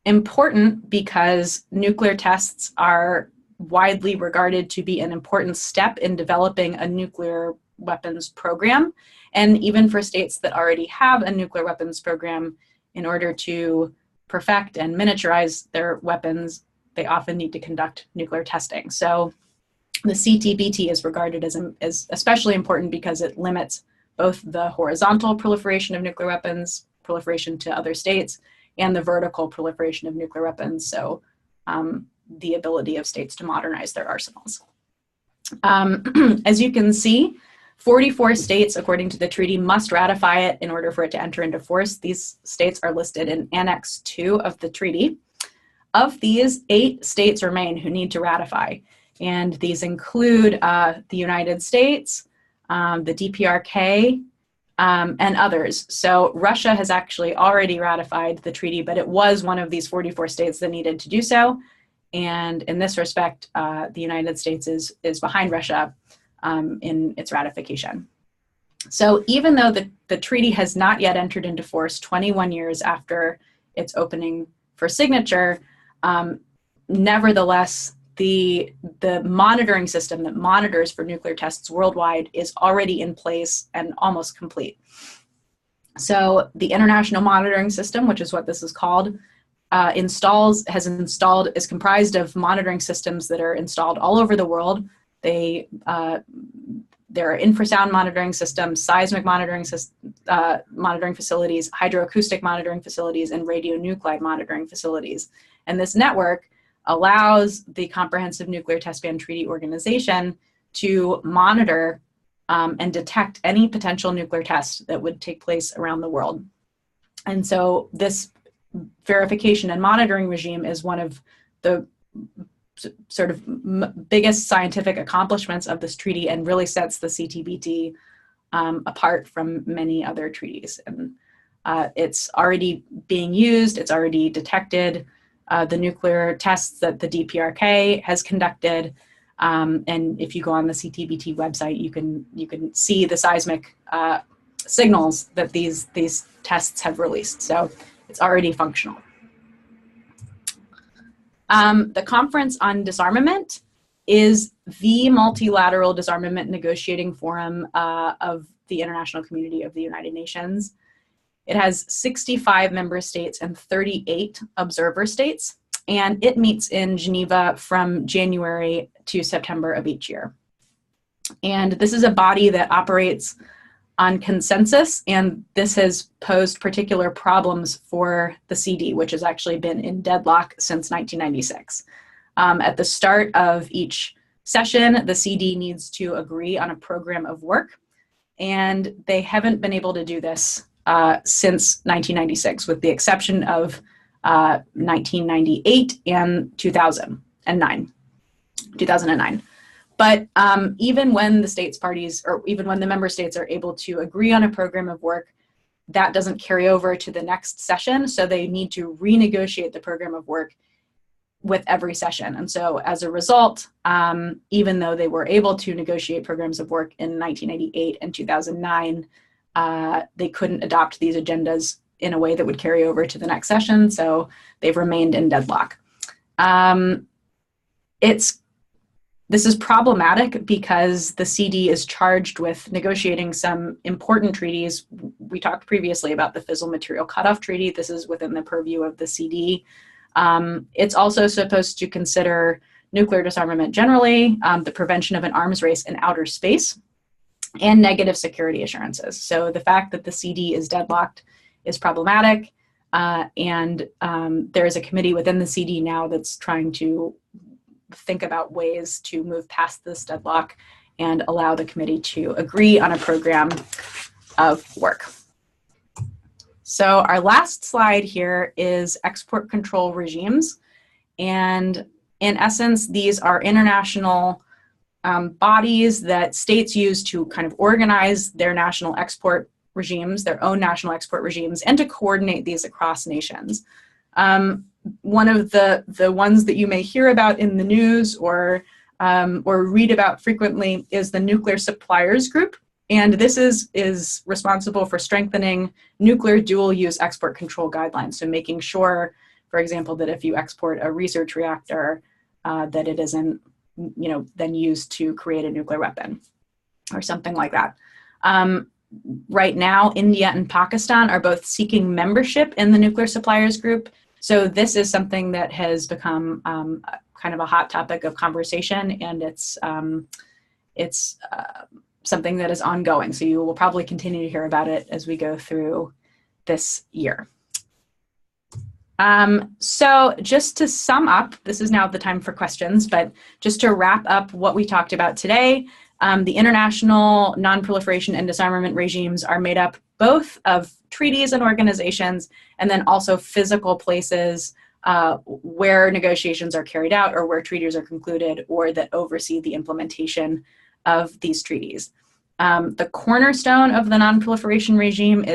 S2: important because nuclear tests are widely regarded to be an important step in developing a nuclear weapons program. And even for states that already have a nuclear weapons program, in order to perfect and miniaturize their weapons, they often need to conduct nuclear testing. So the CTBT is regarded as especially important because it limits both the horizontal proliferation of nuclear weapons, proliferation to other states, and the vertical proliferation of nuclear weapons, so the ability of states to modernize their arsenals. As you can see, 44 states, according to the treaty, must ratify it in order for it to enter into force. These states are listed in Annex 2 of the treaty. Of these, 8 states remain who need to ratify, and these include the United States, the DPRK, and others. So Russia has actually already ratified the treaty, but it was one of these 44 states that needed to do so. And in this respect, the United States is behind Russia in its ratification. So even though the treaty has not yet entered into force 21 years after its opening for signature, nevertheless, the monitoring system that monitors for nuclear tests worldwide is already in place and almost complete. So the International Monitoring System, which is what this is called, is comprised of monitoring systems that are installed all over the world. There are infrasound monitoring systems, seismic monitoring facilities, hydroacoustic monitoring facilities, and radionuclide monitoring facilities. And this network allows the Comprehensive Nuclear Test Ban Treaty Organization to monitor and detect any potential nuclear test that would take place around the world. And so this verification and monitoring regime is one of the sort of biggest scientific accomplishments of this treaty and really sets the CTBT apart from many other treaties. And it's already being used, it's already detected the nuclear tests that the DPRK has conducted. And if you go on the CTBT website, you can see the seismic signals that these tests have released. So it's already functional. The Conference on Disarmament is the multilateral disarmament negotiating forum of the international community of the United Nations. It has 65 member states and 38 observer states, and it meets in Geneva from January to September of each year. And this is a body that operates on consensus, and this has posed particular problems for the CD, which has actually been in deadlock since 1996. At the start of each session, the CD needs to agree on a program of work. And they haven't been able to do this since 1996, with the exception of 1998 and 2009. But even when the states parties, or even when the member states are able to agree on a program of work, that doesn't carry over to the next session. So they need to renegotiate the program of work with every session. And so as a result, even though they were able to negotiate programs of work in 1998 and 2009, they couldn't adopt these agendas in a way that would carry over to the next session. So they've remained in deadlock. This is problematic because the CD is charged with negotiating some important treaties. We talked previously about the fissile material cutoff treaty. This is within the purview of the CD. It's also supposed to consider nuclear disarmament generally, the prevention of an arms race in outer space, and negative security assurances. So the fact that the CD is deadlocked is problematic, and there is a committee within the CD now that's trying to think about ways to move past this deadlock and allow the committee to agree on a program of work. So our last slide here is export control regimes. And in essence, these are international bodies that states use to kind of organize their national export regimes, their own national export regimes, and to coordinate these across nations. One of the ones that you may hear about in the news or read about frequently is the Nuclear Suppliers Group. And this is responsible for strengthening nuclear dual-use export control guidelines. So making sure, for example, that if you export a research reactor, that it isn't, then used to create a nuclear weapon or something like that. Right now, India and Pakistan are both seeking membership in the Nuclear Suppliers Group. So this is something that has become kind of a hot topic of conversation, and it's something that is ongoing. So you will probably continue to hear about it as we go through this year. So just to sum up, this is now the time for questions, but just to wrap up what we talked about today, the international non-proliferation and disarmament regimes are made up both of treaties and organizations, and then also physical places where negotiations are carried out or where treaties are concluded or that oversee the implementation of these treaties. The cornerstone of the non-proliferation regime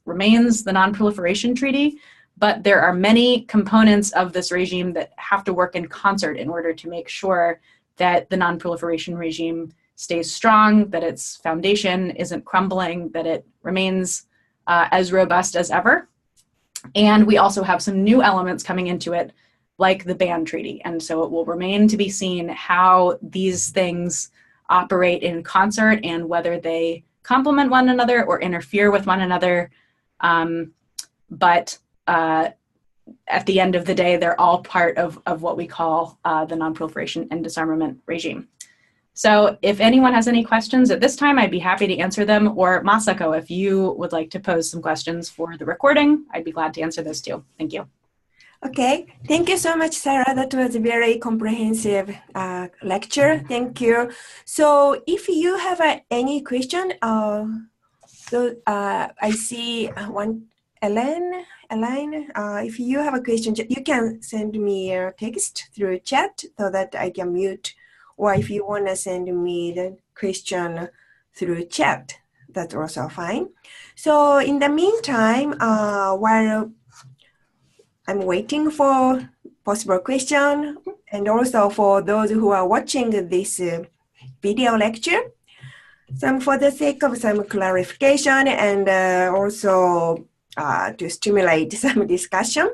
S2: remains the Non-Proliferation Treaty, but there are many components of this regime that have to work in concert in order to make sure that the non-proliferation regime stays strong, that its foundation isn't crumbling, that it remains as robust as ever. And we also have some new elements coming into it, like the ban treaty. And so it will remain to be seen how these things operate in concert and whether they complement one another or interfere with one another. But at the end of the day, they're all part of what we call the Non-Proliferation and Disarmament Regime. So if anyone has any questions at this time, I'd be happy to answer them. Or Masako, if you would like to pose some questions for the recording, I'd be glad to answer those too. Thank you.
S1: Okay, thank you so much, Sarah. That was a very comprehensive lecture. Thank you. So if you have any question, I see one, Elaine, if you have a question, you can send me a text through chat so that I can mute. Or if you want to send me the question through chat, that's also fine. So in the meantime, while I'm waiting for possible question, and also for those who are watching this video lecture, for the sake of some clarification and also to stimulate some discussion,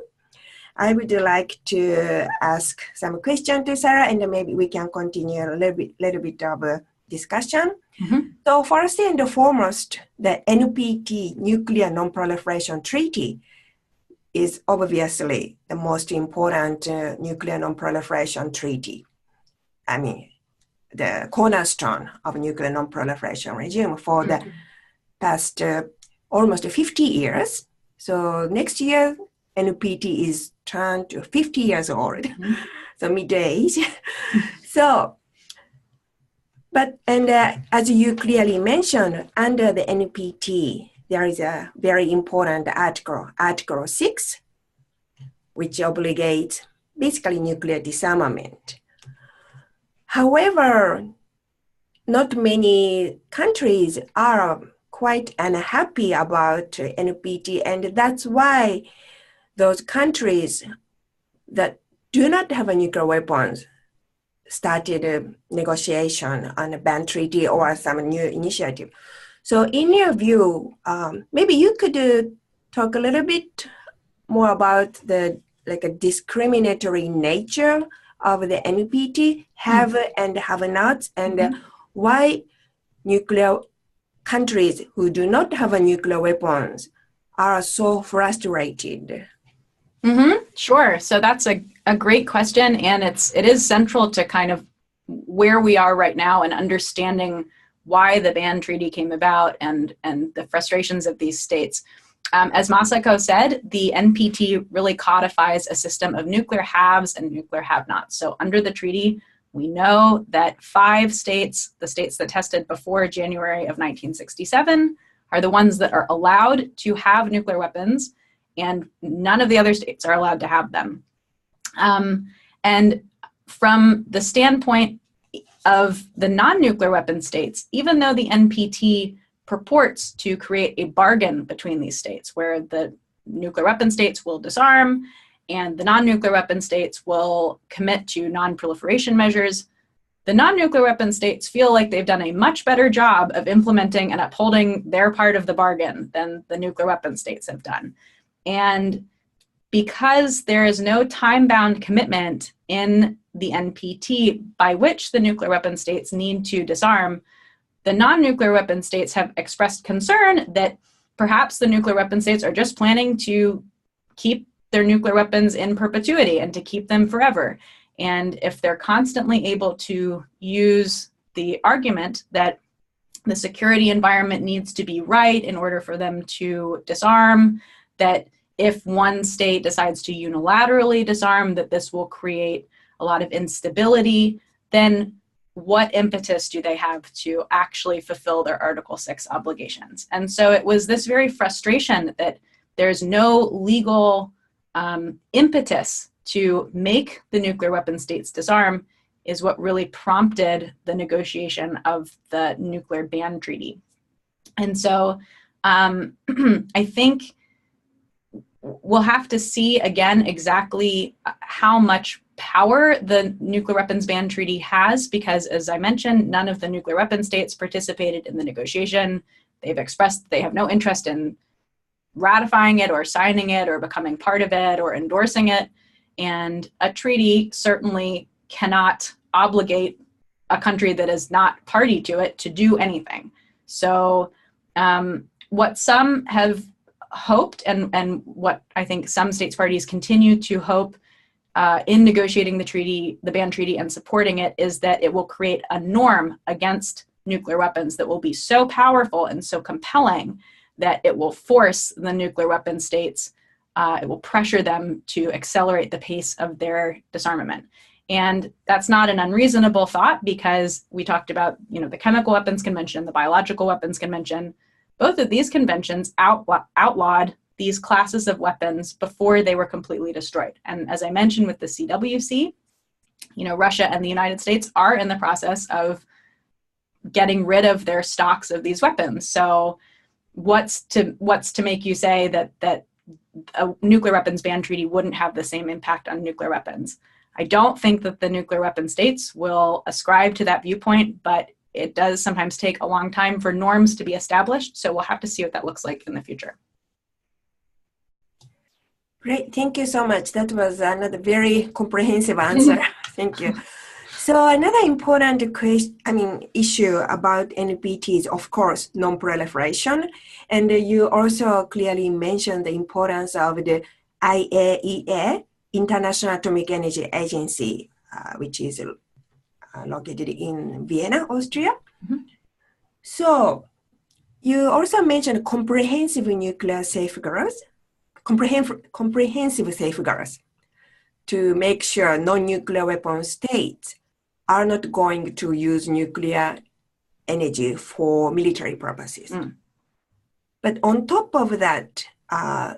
S1: I would like to ask some question to Sarah, and then maybe we can continue a little bit of a discussion. Mm-hmm. So first and foremost, the NPT, Nuclear Non-Proliferation Treaty, is obviously the most important nuclear non-proliferation treaty. I mean, the cornerstone of nuclear non-proliferation regime for the past almost 50 years. So next year, NPT is turned to 50 years old, so mid-age. So As you clearly mentioned, under the NPT, there is a very important article, Article 6, which obligates basically nuclear disarmament. However, not many countries are quite unhappy about NPT, and that's why those countries that do not have nuclear weapons started a negotiation on a ban treaty or some new initiative. So in your view, maybe you could talk a little bit more about the a discriminatory nature of the NPT, have and have nots, and why nuclear countries who do not have a nuclear weapons are so frustrated.
S2: Sure. So that's a great question, and it is central to kind of where we are right now and understanding why the ban treaty came about and the frustrations of these states. As Masako said, the NPT really codifies a system of nuclear haves and nuclear have-nots. So under the treaty, we know that 5 states, the states that tested before January of 1967, are the ones that are allowed to have nuclear weapons, and none of the other states are allowed to have them. And from the standpoint of the non-nuclear weapon states, even though the NPT purports to create a bargain between these states where the nuclear weapon states will disarm and the non-nuclear weapon states will commit to non-proliferation measures, the non-nuclear weapon states feel like they've done a much better job of implementing and upholding their part of the bargain than the nuclear weapon states have done. And because there is no time-bound commitment in the NPT by which the nuclear weapon states need to disarm, the non-nuclear weapon states have expressed concern that perhaps the nuclear weapon states are just planning to keep their nuclear weapons in perpetuity and to keep them forever. And if they're constantly able to use the argument that the security environment needs to be right in order for them to disarm, that if one state decides to unilaterally disarm, that this will create a lot of instability, then what impetus do they have to actually fulfill their Article 6 obligations? And so it was this very frustration that there's no legal impetus to make the nuclear weapon states disarm is what really prompted the negotiation of the nuclear ban treaty. And so I think we'll have to see again exactly how much power the nuclear weapons ban treaty has, because as I mentioned, none of the nuclear weapon states participated in the negotiation. They've expressed they have no interest in ratifying it or signing it or becoming part of it or endorsing it. And a treaty certainly cannot obligate a country that is not party to it to do anything. So what some have hoped and what I think some states parties continue to hope in negotiating the treaty, the ban treaty, and supporting it, is that it will create a norm against nuclear weapons that will be so powerful and so compelling that it will force the nuclear weapon states, it will pressure them to accelerate the pace of their disarmament. And that's not an unreasonable thought, because we talked about, the Chemical Weapons Convention, the Biological Weapons Convention. Both of these conventions outlawed these classes of weapons before they were completely destroyed. And as I mentioned with the CWC, Russia and the United States are in the process of getting rid of their stocks of these weapons. So what's to make you say that a nuclear weapons ban treaty wouldn't have the same impact on nuclear weapons? I don't think that the nuclear weapon states will ascribe to that viewpoint, but it does sometimes take a long time for norms to be established. So we'll have to see what that looks like in the future.
S1: Great, thank you so much. That was another very comprehensive answer. Thank you. So another important issue about NPT is, of course, non-proliferation. And you also clearly mentioned the importance of the IAEA, International Atomic Energy Agency, which is located in Vienna, Austria. Mm-hmm. So you also mentioned comprehensive nuclear safeguards, comprehensive safeguards to make sure non-nuclear weapon states are not going to use nuclear energy for military purposes. But on top of that,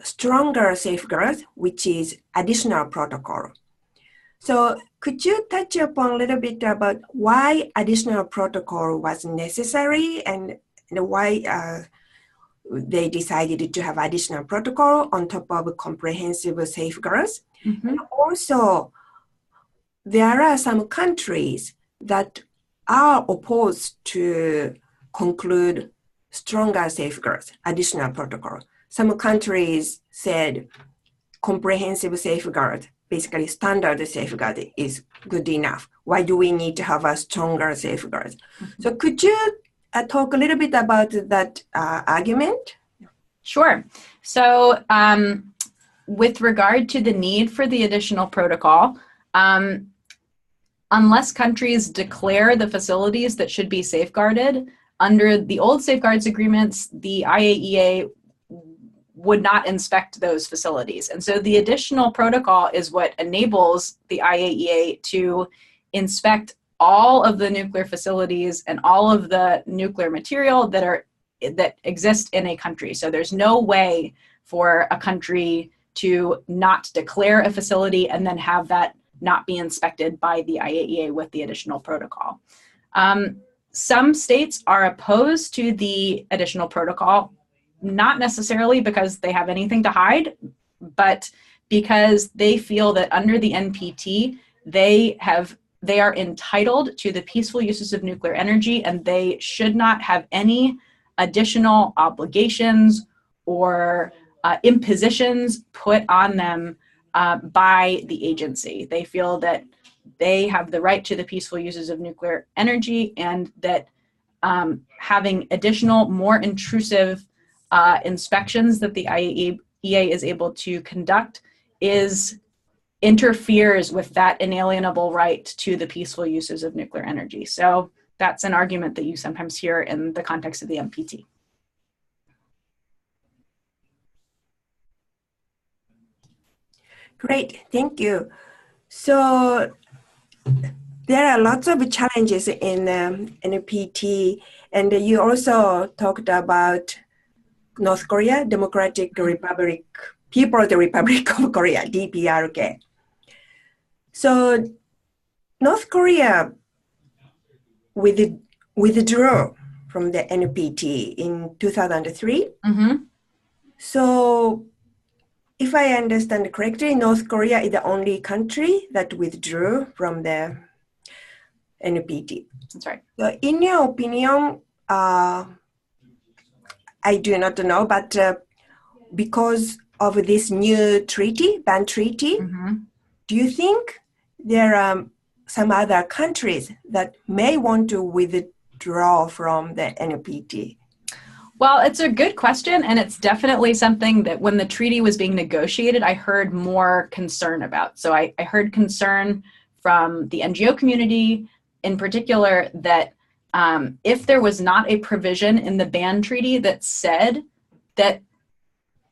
S1: stronger safeguards, which is additional protocol. So could you touch upon a little bit about why additional protocol was necessary and why they decided to have additional protocol on top of comprehensive safeguards? And also, there are some countries that are opposed to conclude stronger safeguards, additional protocol. Some countries said comprehensive safeguard, basically standard safeguard, is good enough. Why do we need to have a stronger safeguard? So could you talk a little bit about that argument?
S2: Sure. So with regard to the need for the additional protocol, unless countries declare the facilities that should be safeguarded, under the old safeguards agreements, the IAEA would not inspect those facilities. And so the additional protocol is what enables the IAEA to inspect all of the nuclear facilities and all of the nuclear material that exist in a country. So there's no way for a country to not declare a facility and then have that not be inspected by the IAEA with the additional protocol. Some states are opposed to the additional protocol, not necessarily because they have anything to hide, but because they feel that under the NPT, they are entitled to the peaceful uses of nuclear energy, and they should not have any additional obligations or impositions put on them by the agency. They feel that they have the right to the peaceful uses of nuclear energy, and that having additional, more intrusive inspections that the IAEA is able to conduct interferes with that inalienable right to the peaceful uses of nuclear energy. So that's an argument that you sometimes hear in the context of the NPT.
S1: Great, thank you. So there are lots of challenges in NPT, and you also talked about North Korea, Democratic Republic, People's Republic of Korea, DPRK. So North Korea withdrew from the NPT in 2003. So if I understand correctly, North Korea is the only country that withdrew from the NPT.
S2: That's right.
S1: So in your opinion, I do not know, but because of this new treaty, ban treaty, do you think there are some other countries that may want to withdraw from the NPT?
S2: Well, it's a good question, and it's definitely something that when the treaty was being negotiated, I heard more concern about. So I heard concern from the NGO community in particular that if there was not a provision in the ban treaty that said that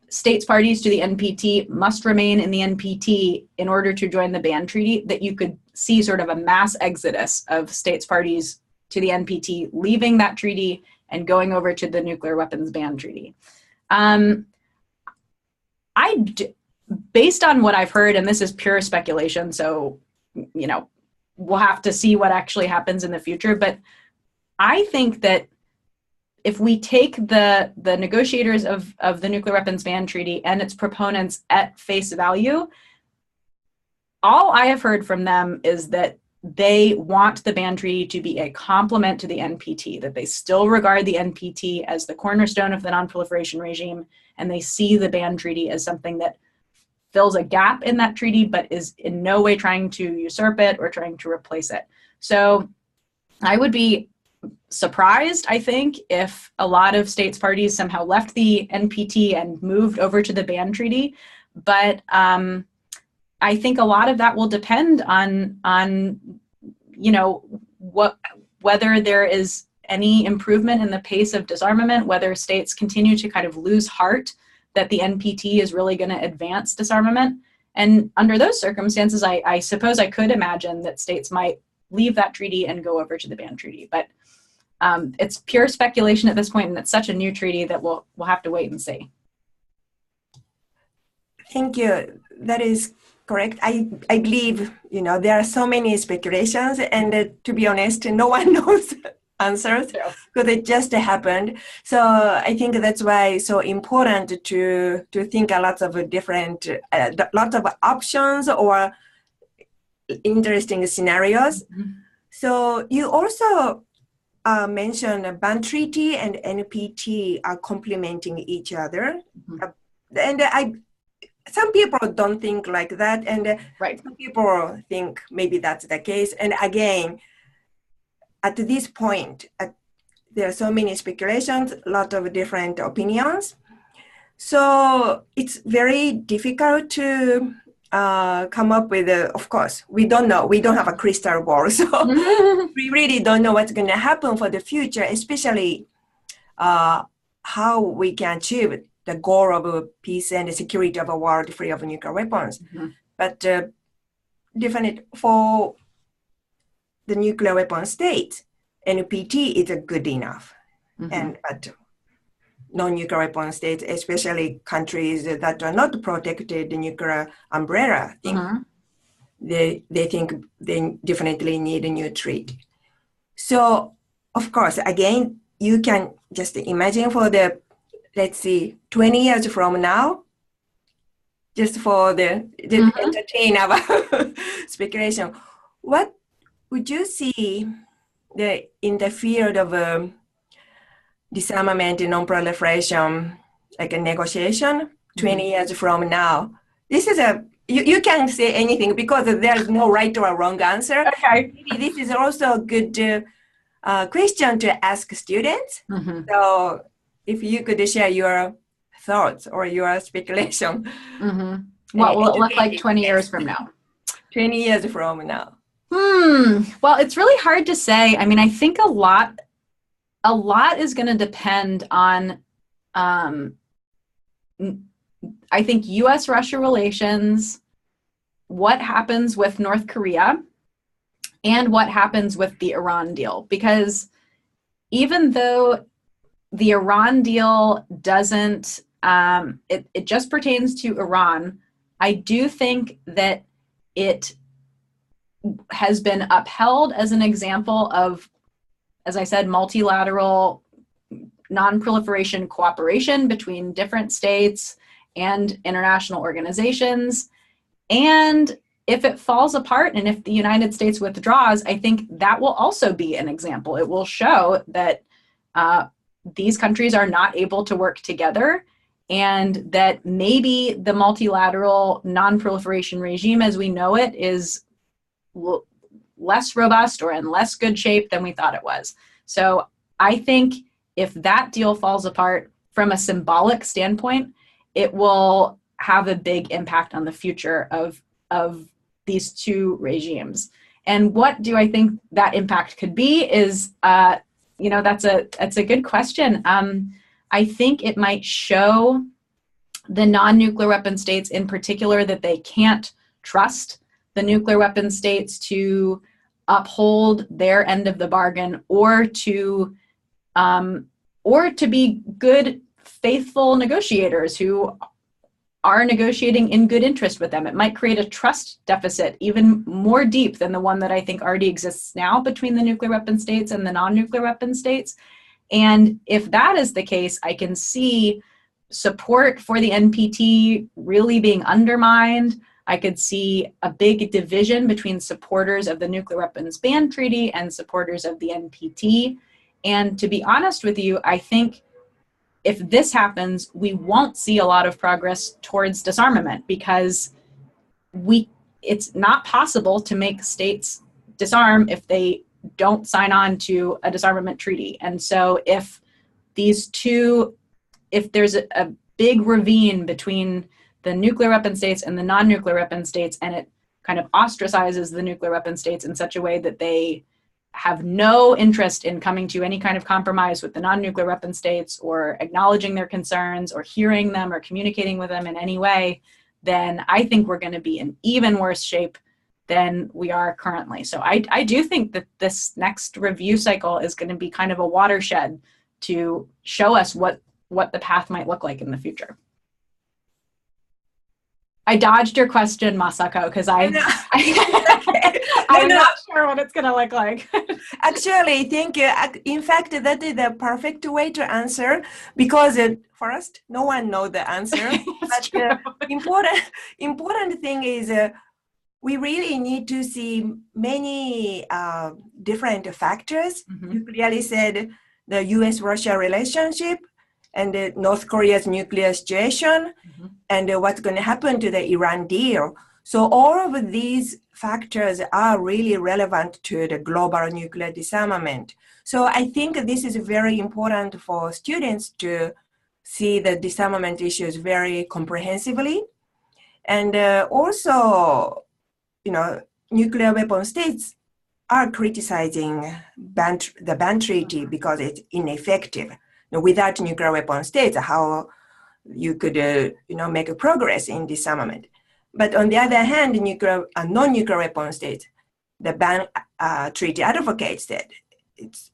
S2: states parties to the NPT must remain in the NPT in order to join the ban treaty, that you could see sort of a mass exodus of states parties to the NPT, leaving that treaty and going over to the nuclear weapons ban treaty. Based on what I've heard, and this is pure speculation, so we'll have to see what actually happens in the future, but I think that if we take the negotiators of the nuclear weapons ban treaty and its proponents at face value, all I have heard from them is that they want the ban treaty to be a complement to the NPT, that they still regard the NPT as the cornerstone of the nonproliferation regime, and they see the ban treaty as something that fills a gap in that treaty, but is in no way trying to usurp it or trying to replace it. So I would be surprised, I think, if a lot of states parties somehow left the NPT and moved over to the ban treaty. But I think a lot of that will depend on whether there is any improvement in the pace of disarmament, whether states continue to kind of lose heart that the NPT is really going to advance disarmament. And under those circumstances, I suppose I could imagine that states might leave that treaty and go over to the banned treaty. But it's pure speculation at this point, and it's such a new treaty that we'll have to wait and see.
S1: Thank you. That is correct. I believe, there are so many speculations, and to be honest, no one knows answers because it just happened. So I think that's why it's so important to think a lot of different, lots of options or interesting scenarios. Mm-hmm. So you also mentioned a banned treaty and NPT are complementing each other. Mm-hmm. And some people don't think like that, and some people think maybe that's the case. And again, at this point, there are so many speculations, a lot of different opinions. So it's very difficult to come up with, of course, we don't know. We don't have a crystal ball. So we really don't know what's going to happen for the future, especially how we can achieve the goal of peace and the security of a world free of nuclear weapons. Mm-hmm. But definitely for the nuclear weapon states, NPT is good enough. Mm-hmm. But non-nuclear weapon states, especially countries that are not protected the nuclear umbrella, think they think they definitely need a new treaty. So, of course, again, you can just imagine for the, let's see, 20 years from now, just for the entertain our speculation, what would you see in the field of disarmament and non-proliferation, like a negotiation 20 years from now? This is you can't say anything because there's no right or wrong answer. Okay. Maybe this is also a good question to ask students. Mm-hmm. So if you could share your thoughts or your speculation.
S2: Mm-hmm. What will it look like 20 years from now?
S1: 20 years from now.
S2: Well, it's really hard to say. I mean, I think a lot is going to depend on, I think, U.S.-Russia relations, what happens with North Korea, and what happens with the Iran deal. Because even though the Iran deal doesn't, it just pertains to Iran, I do think that it has been upheld as an example of, as I said, multilateral non-proliferation cooperation between different states and international organizations. And if it falls apart and if the United States withdraws, I think that will also be an example. It will show that these countries are not able to work together, and that maybe the multilateral non-proliferation regime as we know it is less robust or in less good shape than we thought it was. So I think if that deal falls apart from a symbolic standpoint, it will have a big impact on the future of these two regimes. And what do I think that impact could be is, that's a good question. I think it might show the non-nuclear weapon states in particular that they can't trust the nuclear weapon states to uphold their end of the bargain or to be good, faithful negotiators who are negotiating in good interest with them. It might create a trust deficit even more deep than the one that I think already exists now between the nuclear weapon states and the non-nuclear weapon states. And if that is the case, I can see support for the NPT really being undermined. I could see a big division between supporters of the Nuclear Weapons Ban Treaty and supporters of the NPT. And to be honest with you, I think if this happens, we won't see a lot of progress towards disarmament because it's not possible to make states disarm if they don't sign on to a disarmament treaty. And so if there's a big ravine between the nuclear weapon states and the non-nuclear weapon states, and it kind of ostracizes the nuclear weapon states in such a way that they have no interest in coming to any kind of compromise with the non-nuclear weapon states or acknowledging their concerns or hearing them or communicating with them in any way, then I think we're going to be in even worse shape than we are currently. So I do think that this next review cycle is going to be kind of a watershed to show us what the path might look like in the future. I dodged your question, Masako, because I'm not sure what it's going to look like.
S1: Actually, thank you. In fact, that is the perfect way to answer, because first, no one knows the answer. But the important thing is we really need to see many different factors. Mm-hmm. You clearly said the U.S.-Russia relationship and North Korea's nuclear situation, mm-hmm. and what's going to happen to the Iran deal. So all of these factors are really relevant to the global nuclear disarmament. So I think this is very important for students to see the disarmament issues very comprehensively. And also, nuclear weapon states are criticizing the ban treaty because it's ineffective. Without nuclear weapon states, how you could make a progress in disarmament. But on the other hand, non-nuclear weapon states, the ban treaty advocates that it's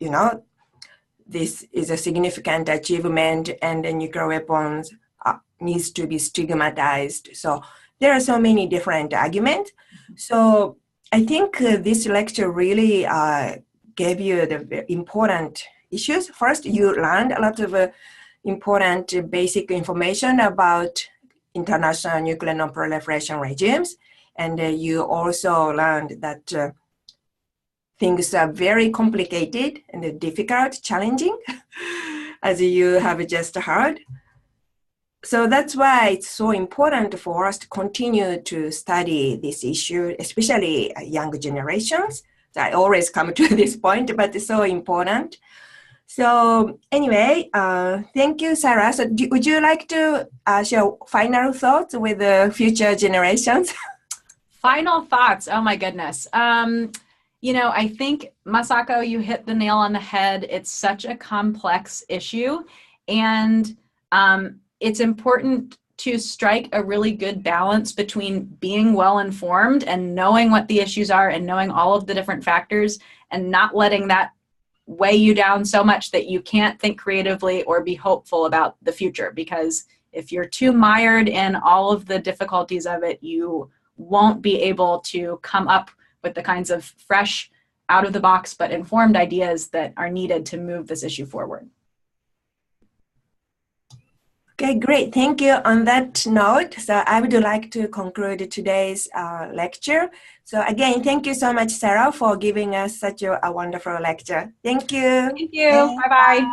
S1: this is a significant achievement, and the nuclear weapons needs to be stigmatized. So there are so many different arguments. So I think this lecture really gave you the important issues. First, you learned a lot of important basic information about international nuclear non-proliferation regimes. And you also learned that things are very complicated and difficult, challenging, as you have just heard. So that's why it's so important for us to continue to study this issue, especially younger generations. So I always come to this point, but it's so important. So anyway, thank you, Sarah. So would you like to share final thoughts with the future generations?
S2: Final thoughts. Oh my goodness. I think, Masako, you hit the nail on the head. It's such a complex issue, and it's important to strike a really good balance between being well-informed and knowing what the issues are and knowing all of the different factors, and not letting that weigh you down so much that you can't think creatively or be hopeful about the future. Because if you're too mired in all of the difficulties of it, you won't be able to come up with the kinds of fresh, out of the box but informed ideas that are needed to move this issue forward.
S1: Okay, great. Thank you. On that note, so I would like to conclude today's lecture. So again, thank you so much, Sarah, for giving us such a wonderful lecture. Thank you.
S2: Thank you. Bye-bye.